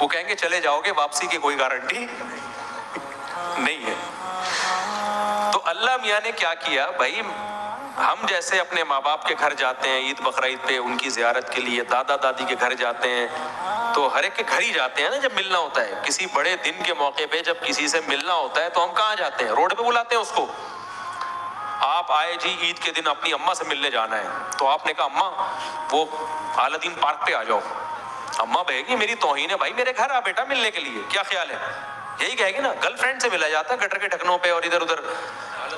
وہ کہیں گے چلے جاؤ گے, واپسی کی کوئی گارنٹی نہیں ہے. تو اللہ میاں نے کیا کیا بھائی, ہم جیسے اپنے ماں باپ کے گھر جاتے ہیں عید بقرعید پہ ان کی زیارت کے لیے, دادا دادی کے گھر جاتے ہیں, تو ہر ایک کے گھر ہی جاتے ہیں نا جب ملنا ہوتا ہے. کسی بڑے دن کے موقع پہ جب کسی سے ملنا ہوتا ہے تو ہم کہاں جاتے ہیں, روڈ پہ بلاتے ہیں اس کو. آپ آئے جی عید کے دن اپنی اماں سے ملنے جانا ہے, تو آپ نے کہا اماں وہ اعلیٰ دین پارک پہ آ جاؤ. اماں کہے گی میری توہین ہے بھائی, میرے گھر آ بیٹا ملنے کے لیے, کیا خیال ہے, یہی کہے گی نا. گرل فرینڈ سے ملا جاتا ہے گٹر کے ڈھکنوں پہ اور ادھر ادھر.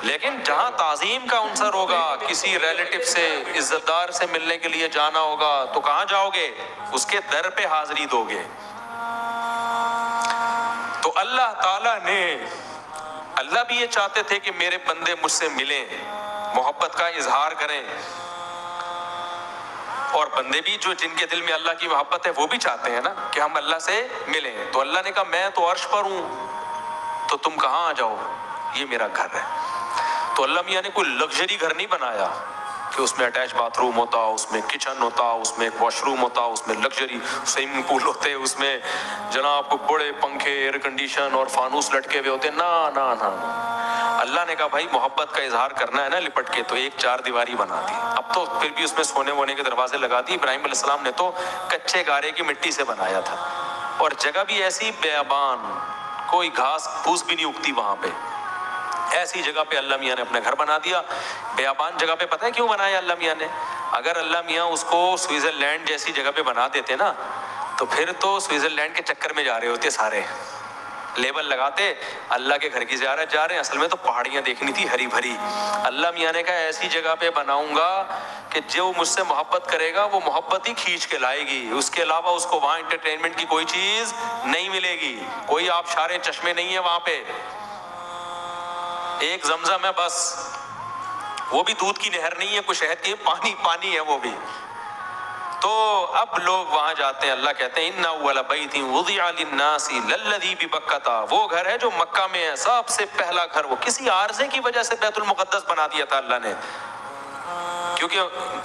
لیکن جہاں تعظیم کا عنصر ہوگا, کسی ریلیٹو سے عزت دار سے ملنے کے لیے جانا ہوگا, تو کہاں جاؤ گے, اس کے در پہ حاضری دو گے. تو اللہ تعالیٰ نے, اللہ بھی یہ چاہتے تھے کہ میرے بندے مجھ سے ملیں, محبت کا اظہار کریں, اور بندے بھی جو جن کے دل میں اللہ کی محبت ہے وہ بھی چاہتے ہیں نا کہ ہم اللہ سے ملیں. تو اللہ نے کہا میں تو عرش پر ہوں, تو تم کہاں آ جاؤ, یہ میرا گھر ہے. تو اللہ میاں نے کوئی لگژری گھر نہیں بنایا کہ اس میں اٹیچ باتھ روم ہوتا, اس میں کچن ہوتا, اس میں ایک واش روم ہوتا, اس میں لگژری سوئمنگ پول ہوتے, اس میں جناب کو بڑے پنکھے, ایئر کنڈیشن اور فانوس لٹکے ہوئے ہوتے. نا نا نا, اللہ نے کہا بھائی محبت کا اظہار کرنا ہے نا لپٹ کے, تو ایک چار دیواری بنا دی. اب تو پھر بھی اس میں سونے وونے کے دروازے لگا دی. ابراہیم علیہ السلام نے تو کچے گارے کی مٹی سے بنایا تھا, اور جگہ بھی ایسی بیابان, کوئی گھاس پھوس بھی نہیں اگتی وہاں پہ. ایسی جگہ پہ اللہ میاں نے اپنا گھر بنا دیا. بیابان جگہ پہ پتہ ہے کیوں بنایا اللہ میاں نے؟ اگر اللہ میاں اس کو سوئٹزرلینڈ جیسی جگہ پہ بنا دیتے نا, تو پھر تو سوئٹزرلینڈ کے چکر میں جا رہے ہوتے سارے, لیبل لگاتے اللہ کے گھر کی زیارت جا رہے ہیں, اصل میں تو پہاڑیاں دیکھنی تھی ہری بھری. اللہ میاں نے کہا ایسی جگہ پہ بناؤں گا کہ جو مجھ سے محبت کرے گا وہ محبت ہی کھینچ کے لائے گی, اس کے علاوہ اس کو وہاں انٹرٹینمنٹ کی کوئی چیز نہیں ملے گی, کوئی آبشارے چشمے نہیں ہے وہاں پہ, ایک زمزم ہے بس, وہ بھی دودھ کی نہر نہیں ہے, کوئی شہد کی, پانی پانی ہے وہ بھی. تو اب لوگ وہاں جاتے ہیں. اللہ کہتے ہیں اِنَّ أَوَّلَ بَيْتٍ وُضِعَ لِلنَّاسِ لَلَّذِي بِبَكَّةَ, وہ گھر ہے جو مکہ میں ہے, سب سے پہلا گھر. وہ کسی عارضے کی وجہ سے بیت المقدس بنا دیا تھا اللہ نے, کیونکہ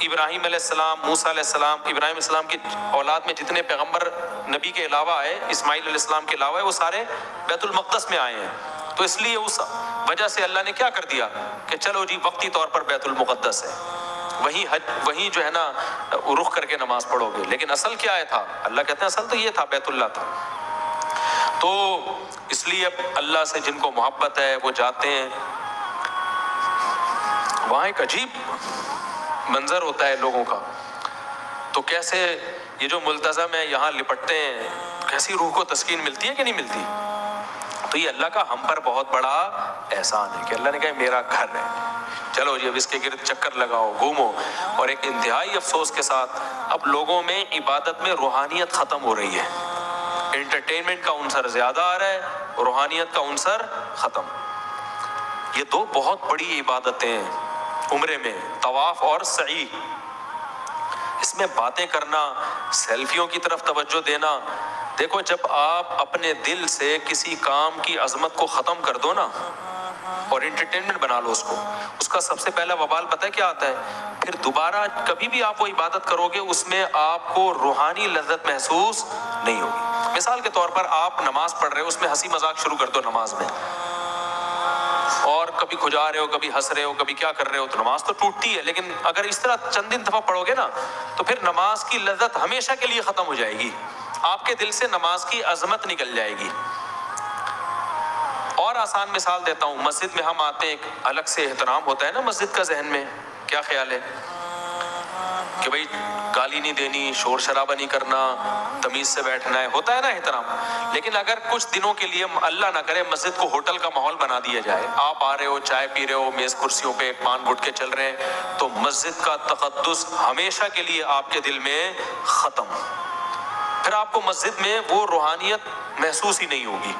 ابراہیم علیہ السلام, موسیٰ علیہ السلام, ابراہیم علیہ السلام کی اولاد میں جتنے پیغمبر نبی کے علاوہ آئے, اسماعیل علیہ السلام کے علاوہ, وہ سارے بیت المقدس میں آئے ہیں. تو اس لیے اس وجہ سے اللہ نے کیا کر دیا کہ چلو جی وقتی طور پر بیت المقدس ہے, وہیں جو ہے نا رخ کر کے نماز پڑھو گے. لیکن اصل کیا ہے تھا, اللہ کہتے ہیں اصل تو یہ تھا, بیت اللہ تھا. تو اس لیے اب اللہ سے جن کو محبت ہے وہ جاتے ہیں. وہاں ایک عجیب منظر ہوتا ہے لوگوں کا, تو کیسے یہ جو ملتزم ہے یہاں لپٹتے ہیں, کیسی روح کو تسکین ملتی ہے کہ نہیں ملتی. تو یہ اللہ کا ہم پر بہت بڑا احسان ہے کہ اللہ نے کہا میرا گھر ہے, چلو جی اب اس کے گرد چکر لگاؤ, گھومو. اور ایک انتہائی افسوس کے ساتھ اب لوگوں میں عبادت میں روحانیت ختم ہو رہی ہے, انٹرٹینمنٹ کا عنصر زیادہ آ رہا ہے, روحانیت کا عنصر ختم. یہ دو بہت بڑی عبادتیں عمرے میں, طواف اور سعی, اس میں باتیں کرنا, سیلفیوں کی طرف توجہ دینا. دیکھو جب آپ اپنے دل سے کسی کام کی عظمت کو ختم کر دو نا اور انٹرٹینمنٹ بنا لو اس کو, اس کا سب سے پہلا وبال پتہ ہے کیا آتا ہے, پھر دوبارہ کبھی بھی آپ وہ عبادت کرو گے اس میں آپ کو روحانی لذت محسوس نہیں ہوگی. مثال کے طور پر آپ نماز پڑھ رہے ہو, اس میں ہنسی مذاق شروع کر دو نماز میں, اور کبھی کھجا رہے ہو, کبھی ہنس رہے ہو, کبھی کیا کر رہے ہو, تو نماز تو ٹوٹتی ہے. لیکن اگر اس طرح چند دن دفعہ پڑھو گے نا تو پھر نماز کی لذت ہمیشہ کے لیے ختم ہو جائے گی, آپ کے دل سے نماز کی عظمت نکل جائے گی. اور آسان مثال دیتا ہوں, مسجد میں ہم آتے ہیں, ایک الگ سے احترام ہوتا ہے نا مسجد کا, ذہن میں کیا خیال ہے کہ بھئی گالی نہیں دینی, شور شرابہ نہیں کرنا, تمیز سے بیٹھنا ہے, ہوتا ہے نا احترام. لیکن اگر کچھ دنوں کے لیے اللہ نہ کرے مسجد کو ہوٹل کا ماحول بنا دیا جائے, آپ آ رہے ہو, چائے پی رہے ہو, میز کرسیوں پہ پان گھٹ کے چل رہے ہیں, تو مسجد کا تقدس ہمیشہ کے لیے آپ کے دل میں ختم. پھر آپ کو مسجد میں وہ روحانیت محسوس ہی نہیں ہوگی.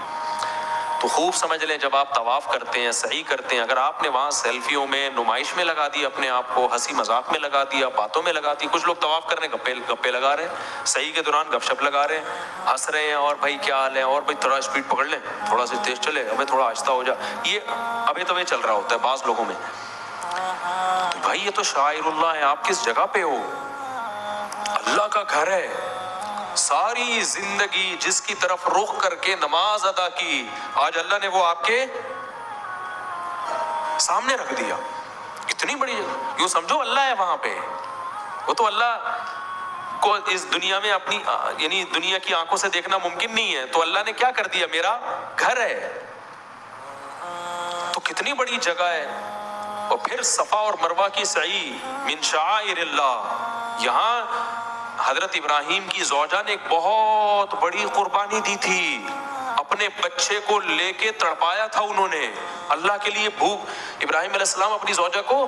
تو خوب سمجھ لیں جب آپ طواف کرتے ہیں, سعی کرتے ہیں, اگر آپ نے وہاں سیلفیوں میں, نمائش میں لگا دیا اپنے آپ کو, ہنسی مذاق میں لگا دیا, باتوں میں لگا دی, کچھ لوگ طواف کرنے گپے لگا رہے ہیں, سعی کے دوران گپ شپ لگا رہے ہیں, ہنس رہے ہیں, اور بھائی کیا حال ہے, اور بھائی تھوڑا اسپیڈ پکڑ لیں, تھوڑا سا تیز چلے, ہمیں تھوڑا آہستہ ہو جا, یہ ابھی تو چل رہا ہوتا ہے بعض لوگوں میں. تو بھائی یہ تو شاعر اللہ ہے, آپ کس جگہ پہ ہو, اللہ کا گھر ہے, ساری زندگی جس کی طرف رخ کر کے نماز ادا کی، آج اللہ نے وہ آپ کے سامنے رکھ دیا. اتنی بڑی، یوں سمجھو اللہ ہے وہاں پہ. وہ تو اللہ کو اس دنیا میں اپنی یعنی دنیا کی آنکھوں سے دیکھنا ممکن نہیں ہے، تو اللہ نے کیا کر دیا، میرا گھر ہے. تو کتنی بڑی جگہ ہے. اور پھر صفا اور مروہ کی سعی من شعائر اللہ. یہاں حضرت ابراہیم کی زوجہ نے ایک بہت بڑی قربانی دی تھی. اپنے بچے کو لے کے تڑپایا تھا انہوں نے اللہ کے لیے. بھوک، ابراہیم علیہ السلام اپنی زوجہ کو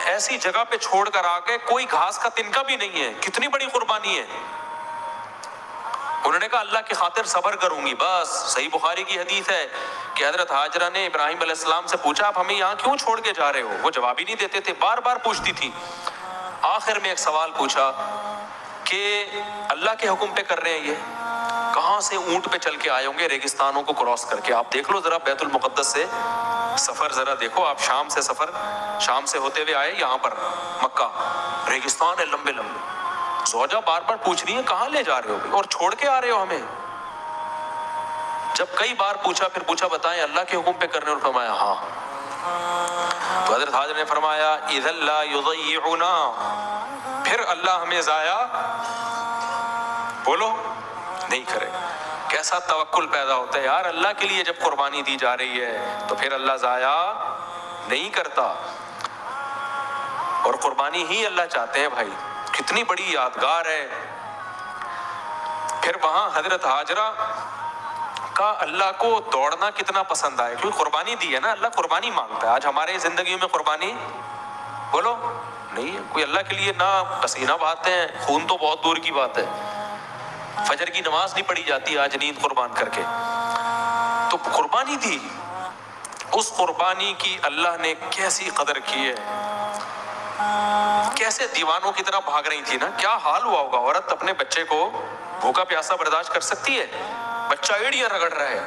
ایسی جگہ پہ چھوڑ کر آ گئے، کوئی گھاس کا تنکا بھی نہیں ہے. کتنی بڑی قربانی ہے. انہوں نے کہا اللہ کی خاطر صبر کروں گی بس. صحیح بخاری کی حدیث ہے کہ حضرت ہاجرہ نے ابراہیم علیہ السلام سے پوچھا آپ ہمیں یہاں کیوں چھوڑ کے جا رہے ہو؟ وہ جواب ہی نہیں دیتے تھے، بار بار پوچھتی تھی. آخر میں ایک سوال پوچھا کہ اللہ کے حکم پہ کر رہے ہیں، یہ کہاں سے اونٹ پہ چل کے آئے ہوں گے ریگستانوں کو کراس کر کے. آپ دیکھ لو ذرا بیت المقدس سے سفر ذرا دیکھو آپ. شام سے سفر، شام سے ہوتے ہوئے آئے یہاں پر مکہ، ریگستان ہے لمبے لمبے. زوجہ بار بار پوچھ رہی ہے کہاں لے جا رہے ہو اور چھوڑ کے آ رہے ہو ہمیں. جب کئی بار پوچھا، پھر پوچھا بتائیں اللہ کے حکم پہ کرنے، اور فرمایا ہاں. تو حضرت حاجر نے فرمایا اذا لا یضیعنا، پھر اللہ ہمیں ضائع بولو نہیں کرے. کیسا توکل پیدا ہوتا ہے یار. اللہ کے لیے جب قربانی دی جا رہی ہے تو پھر اللہ ضائع نہیں کرتا. اور قربانی ہی اللہ چاہتے ہیں بھائی. کتنی بڑی یادگار ہے. پھر وہاں حضرت ہاجرہ کا اللہ کو دوڑنا کتنا پسند آئے، کیونکہ قربانی دی ہے نا. اللہ قربانی مانگتا ہے. آج ہمارے زندگیوں میں قربانی بولو نہیں ہے. کوئی اللہ کے لیے نہ پسینہ بہاتے ہیں، خون تو بہت دور کی بات ہے. فجر کی نماز نہیں پڑھی جاتی آج نیند قربان کر کے. تو قربانی دی. اس قربانی کی اللہ نے کیسی قدر کی ہے. کیسے دیوانوں کی طرح بھاگ رہی تھی نا. کیا حال ہوا ہوگا. عورت اپنے بچے کو بھوکا پیاسا برداشت کر سکتی ہے؟ بچہ ایڑیاں رگڑ رہا ہے،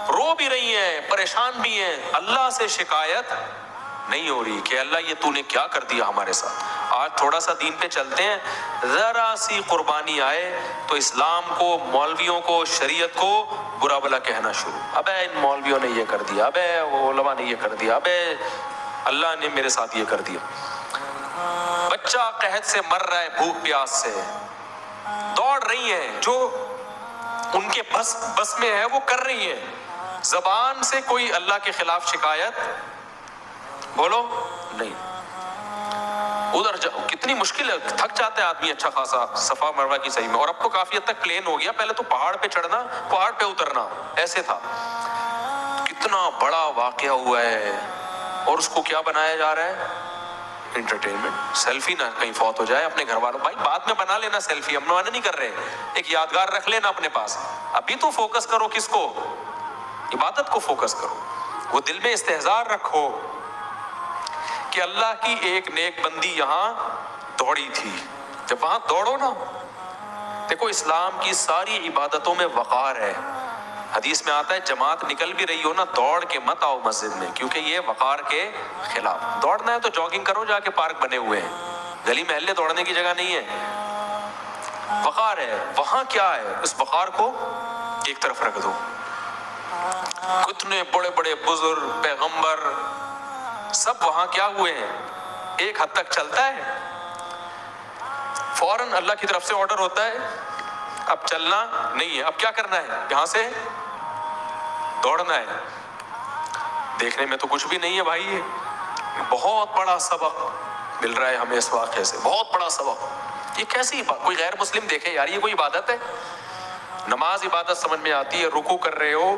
رو بھی رہی ہیں، پریشان بھی ہیں. اللہ سے شکایت نہیں ہو رہی کہ اللہ یہ تو نے کیا کر دیا ہمارے ساتھ. آج تھوڑا سا دین پہ چلتے ہیں، ذرا سی قربانی آئے تو اسلام کو، مولویوں کو، شریعت کو برا بلا کہنا شروع. ابے ان مولویوں نے یہ کر دیا، ابے وہ علماء نے یہ کر دیا، ابے اللہ نے میرے ساتھ یہ کر دیا. بچہ قحط سے مر رہا ہے، بھوک پیاس سے، دوڑ رہی ہیں، جو ان کے بس میں ہے وہ کر رہی ہیں. زبان سے کوئی اللہ کے خلاف شکایت بولو نہیں. ادھر کتنی مشکل ہے. تھک جاتا ہے آدمی اچھا خاصا صفا مروہ کی صحیح میں. اور اب تو کافی حد تک پلین ہو گیا. پہلے تو پہاڑ پہ چڑھنا، پہاڑ پہ اترنا ایسے تھا. کتنا بڑا واقعہ ہوا ہے. اور اس کو کیا بنایا جا رہا ہے؟ انٹرٹینمنٹ. سیلفی نہ کہیں فوت ہو جائے اپنے گھر والوں. بھائی بعد میں بنا لینا سیلفی، ہم منع نہیں کر رہے. ایک یادگار رکھ لینا اپنے پاس. ابھی تو فوکس کرو کس کو؟ عبادت کو فوکس کرو. وہ دل میں استحضار رکھو کہ اللہ کی ایک نیک بندی یہاں دوڑی تھی. جب وہاں دوڑو نا، دیکھو اسلام کی ساری عبادتوں میں وقار ہے. حدیث میں آتا ہے جماعت نکل بھی رہی ہو نا، دوڑ کے مت آؤ مسجد میں، کیونکہ یہ وقار کے خلاف. دوڑنا ہے تو جاگنگ کرو، جا کے پارک بنے ہوئے ہیں. گلی محلے دوڑنے کی جگہ نہیں ہے. وقار ہے. وہاں کیا ہے؟ اس وقار کو ایک طرف رکھ دو. کتنے بڑے بڑے بزرگ، پیغمبر، سب وہاں کیا ہوئے ہیں؟ ایک حد تک چلتا ہے، فوراً اللہ کی طرف سے آرڈر ہوتا ہے اب چلنا نہیں ہے. اب کیا کرنا ہے؟ یہاں سے دوڑنا ہے. دیکھنے میں تو کچھ بھی نہیں ہے بھائی. یہ بہت بڑا سبق مل رہا ہے ہمیں اس واقعے سے. بہت بڑا سبق. یہ کیسی بات؟ کوئی غیر مسلم دیکھے یار یہ کوئی عبادت ہے؟ نماز عبادت سمجھ میں آتی ہے. رکوع کر رہے ہو،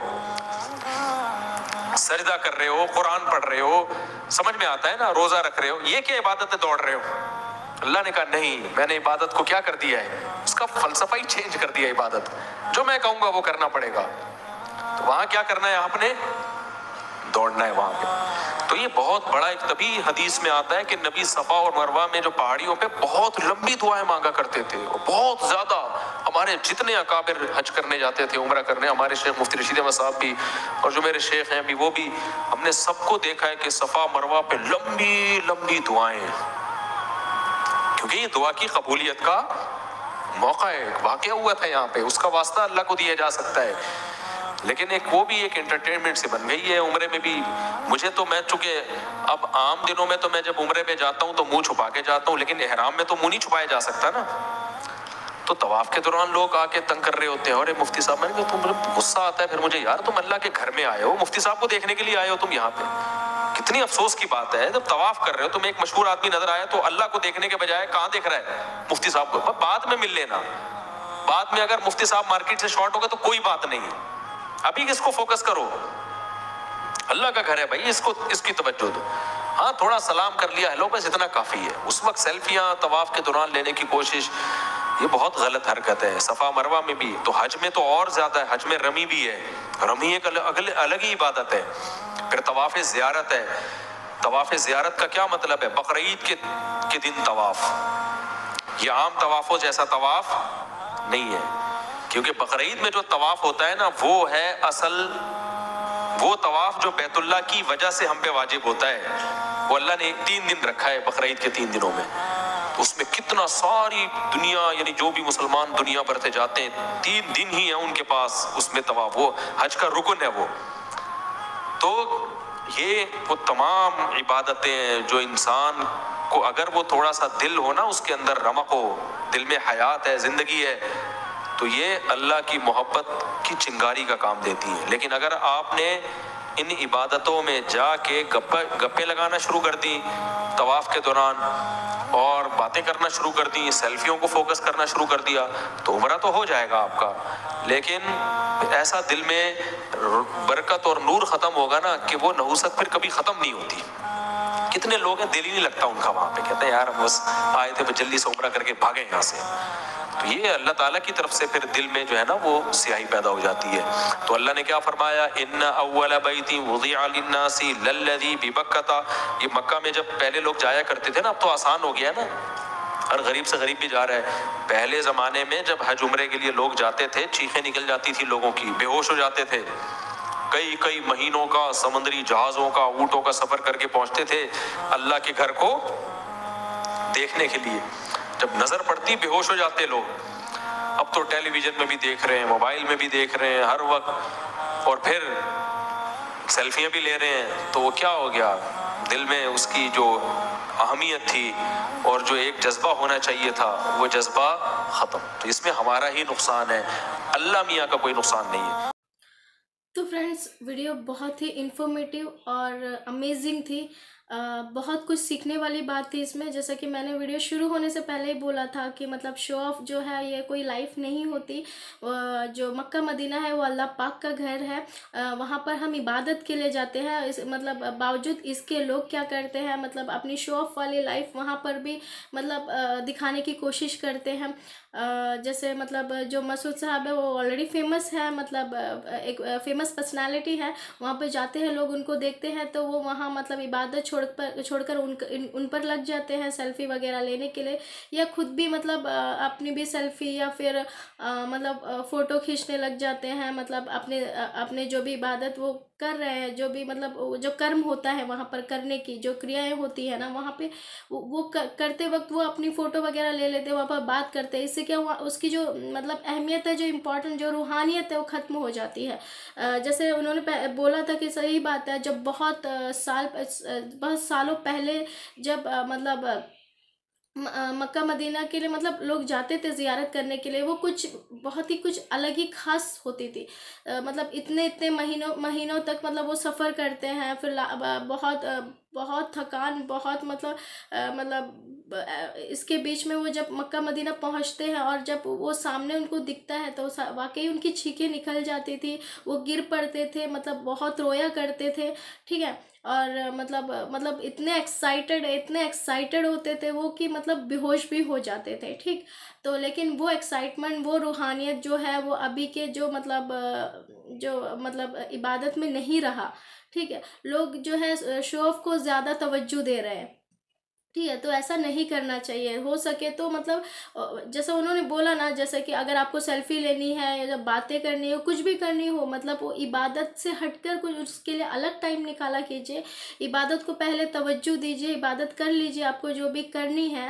سجدہ کر رہے ہو، قرآن پڑھ رہے ہو، سمجھ میں آتا ہے نا. روزہ رکھ رہے ہو، یہ کیا عبادت ہے دوڑ رہے ہو؟ اللہ نے کہا نہیں، میں نے عبادت کو کیا کر دیا ہے؟ اس کا فلسفہ ہی چینج کر دیا. عبادت جو میں کہوں گا وہ کرنا پڑے گا. تو وہاں کیا کرنا ہے؟ آپ نے دوڑنا ہے وہاں پہ. تو یہ بہت بڑا ایک طبی حدیث میں آتا ہے کہ نبی صفا اور مروہ میں جو پہاڑیوں پہ بہت لمبی دعائیں مانگا کرتے تھے. اور بہت زیادہ ہمارے جتنے اکابر حج کرنے جاتے تھے، عمرہ کرنے، ہمارے شیخ مفتی رشید احمد صاحب بھی اور جو میرے شیخ ہیں بھی، وہ بھی، ہم نے سب کو دیکھا ہے کہ صفا مروہ پہ لمبی لمبی دعائیں. کیونکہ یہ دعا کی قبولیت کا موقع ہے, واقعہ ہوا تھا یہاں پہ, اس کا واسطہ اللہ کو دیا جا سکتا ہے. لیکن ایک وہ بھی ایک انٹرٹینمنٹ سے بن گئی ہے. عمرے میں بھی مجھے تو, میں چونکہ اب عام دنوں میں تو میں جب عمرے پہ جاتا ہوں تو منہ چھپا کے جاتا ہوں, لیکن احرام میں تو منہ نہیں چھپایا جا سکتا نا. تو طواف کے دوران لوگ آ کے تنگ کر رہے ہوتے ہیں, اور مفتی صاحب, میں نے کہا تم, غصہ آتا ہے پھر مجھے, یار تم اللہ کے گھر میں آئے ہو, مفتی صاحب کو دیکھنے کے لیے آئے ہو تم یہاں پہ. کتنی افسوس کی بات ہے, جب طواف کر رہے ہو تم ایک مشہور آدمی نظر آیا تو اللہ کو دیکھنے کے بجائے کہاں دیکھ رہا ہے, مفتی صاحب کو. بعد میں مل لینا, بعد میں اگر مفتی صاحب مارکیٹ سے شارٹ ہو گئے تو کوئی بات نہیں, ابھی اس کو فوکس کرو. اللہ کا گھر ہے بھائی, اس کی توجہ دو. ہاں تھوڑا سلام کر لیا, ہیلو, بس اتنا کافی ہے. اس وقت سیلفیاں طواف کے دوران لینے کی کوشش, یہ بہت غلط حرکت ہے. صفا مروہ میں بھی, تو حج میں تو اور زیادہ ہے, حج میں رمی بھی ہے. رمی ایک الگ ہی عبادت ہے. پھر طواف زیارت ہے. طواف زیارت کا کیا مطلب ہے؟ بقرعید کے دن طواف. یہ عام طوافوں جیسا طواف نہیں ہے, کیونکہ بقرعید میں جو طواف ہوتا ہے نا, وہ ہے اصل وہ طواف جو بیت اللہ کی وجہ سے ہم پہ واجب ہوتا ہے. وہ اللہ نے 3 دن رکھا ہے بقرعید کے 3 دنوں میں. اس میں کتنا ساری دنیا, یعنی جو بھی مسلمان دنیا بھر سے جاتے ہیں, 3 دن ہی ہیں ان کے پاس اس میں طواف. وہ حج کا رکن ہے وہ. تو یہ وہ تمام عبادتیں جو انسان کو, اگر وہ تھوڑا سا دل ہو نا, اس کے اندر رمق ہو, دل میں حیات ہے, زندگی ہے, تو یہ اللہ کی محبت کی چنگاری کا کام دیتی ہے. لیکن اگر آپ نے ان عبادتوں میں جا کے گپے لگانا شروع کر دی طواف کے دوران, اور باتیں کرنا شروع کر دی, سیلفیوں کو فوکس کرنا شروع کر دیا, تو عمرہ تو ہو جائے گا آپ کا, لیکن ایسا دل میں برکت اور نور ختم ہوگا نا کہ وہ نحوست پھر کبھی ختم نہیں ہوتی. کتنے لوگ ہیں, دل ہی نہیں لگتا ان کا وہاں پہ, کہتے ہیں یار ہم بس آئے تھے, بس جلدی سے عمرہ کر کے بھاگے یہاں سے. تو یہ اللہ تعالیٰ کی طرف سے پھر دل میں جو ہے نا وہ سیاہی پیدا ہو جاتی ہے. تو اللہ نے کیا فرمایا, ان اول بیت وضع للناس للذی ببکہ. یہ مکہ میں جب پہلے لوگ جایا کرتے تھے نا, اب تو آسان ہو گیا نا, ہر غریب سے غریب بھی جا رہا ہے. پہلے زمانے میں جب حج عمرے کے لیے لوگ جاتے تھے, چیخیں نکل جاتی تھی لوگوں کی, بے ہوش ہو جاتے تھے. کئی مہینوں کا سمندری جہازوں کا, اونٹوں کا سفر کر کے پہنچتے تھے اللہ کے گھر کو دیکھنے کے لیے. جب نظر پڑتی بے ہوش ہو جاتے لوگ. اب تو ٹیلی ویژن میں بھی دیکھ رہے ہیں, موبائل میں بھی دیکھ رہے ہیں ہر وقت, اور پھر سیلفیاں بھی لے رہے ہیں. تو وہ کیا ہو گیا, دل میں اس کی جو اہمیت تھی اور جو ایک جذبہ ہونا چاہیے تھا, وہ جذبہ ختم. تو اس میں ہمارا ہی نقصان ہے, اللہ میاں کا کوئی نقصان نہیں ہے. تو فرینڈس, ویڈیو بہت ہی انفارمیٹیو اور امیزنگ تھی. بہت کچھ سیکھنے والی بات تھی اس میں. جیسا کہ میں نے ویڈیو شروع ہونے سے پہلے ہی بولا تھا کہ مطلب شو آف جو ہے یہ کوئی لائف نہیں ہوتی. جو مکہ مدینہ ہے وہ اللہ پاک کا گھر ہے. وہاں پر ہم عبادت کے لیے جاتے ہیں. مطلب باوجود اس کے لوگ کیا کرتے ہیں, مطلب اپنی شو آف والی لائف وہاں پر بھی مطلب دکھانے کی کوشش کرتے ہیں. جیسے مطلب جو مسعود صاحب ہے وہ آلریڈی فیمس ہے, مطلب ایک فیمس پرسنالٹی ہے. وہاں پہ جاتے ہیں لوگ, ان کو دیکھتے ہیں تو وہ وہاں مطلب عبادت چھوڑ کر ان پر لگ جاتے ہیں سیلفی وغیرہ لینے کے لیے, یا خود بھی مطلب اپنی بھی سیلفی یا پھر مطلب فوٹو کھینچنے لگ جاتے ہیں. مطلب اپنے جو بھی عبادت وہ کر رہے ہیں, جو بھی مطلب جو کرم ہوتا ہے وہاں پر کرنے کی جو کریائیں ہوتی ہیں نا, وہاں پہ وہ کرتے وقت وہ اپنی فوٹو وغیرہ لے لیتے ہیں, وہاں پر بات کرتے ہیں. اس سے کیا ہوا, اس کی جو مطلب اہمیت ہے, جو امپورٹنٹ جو روحانیت ہے وہ ختم ہو جاتی ہے. جیسے انہوں نے بولا تھا کہ صحیح بات ہے, جب بہت سالوں پہلے جب مطلب مکہ مدینہ کے لیے مطلب لوگ جاتے تھے زیارت کرنے کے لیے, وہ بہت ہی کچھ الگ ہی خاص ہوتی تھی. مطلب اتنے مہینوں تک مطلب وہ سفر کرتے ہیں, پھر بہت تھکان, بہت مطلب اس کے بیچ میں وہ جب مکہ مدینہ پہنچتے ہیں اور جب وہ سامنے ان کو دکھتا ہے تو واقعی ان کی چیخیں نکل جاتی تھی, وہ گر پڑتے تھے, مطلب بہت رویا کرتے تھے. ٹھیک ہے, اور مطلب اتنے ایکسائٹڈ ہوتے تھے وہ کہ مطلب بے ہوش بھی ہو جاتے تھے. ٹھیک, تو لیکن وہ ایکسائٹمنٹ, وہ روحانیت جو ہے وہ ابھی کے جو مطلب عبادت میں نہیں رہا. ٹھیک ہے, لوگ جو ہے شو آف کو زیادہ توجہ دے رہے ہیں. ٹھیک ہے, تو ایسا نہیں کرنا چاہیے. ہو سکے تو مطلب جیسا انہوں نے بولا نا, جیسے کہ اگر آپ کو سیلفی لینی ہے یا جب باتیں کرنی ہو, کچھ بھی کرنی ہو, مطلب وہ عبادت سے ہٹ کر کچھ اس کے لیے الگ ٹائم نکالا کیجئے. عبادت کو پہلے توجہ دیجئے, عبادت کر لیجئے, آپ کو جو بھی کرنی ہے.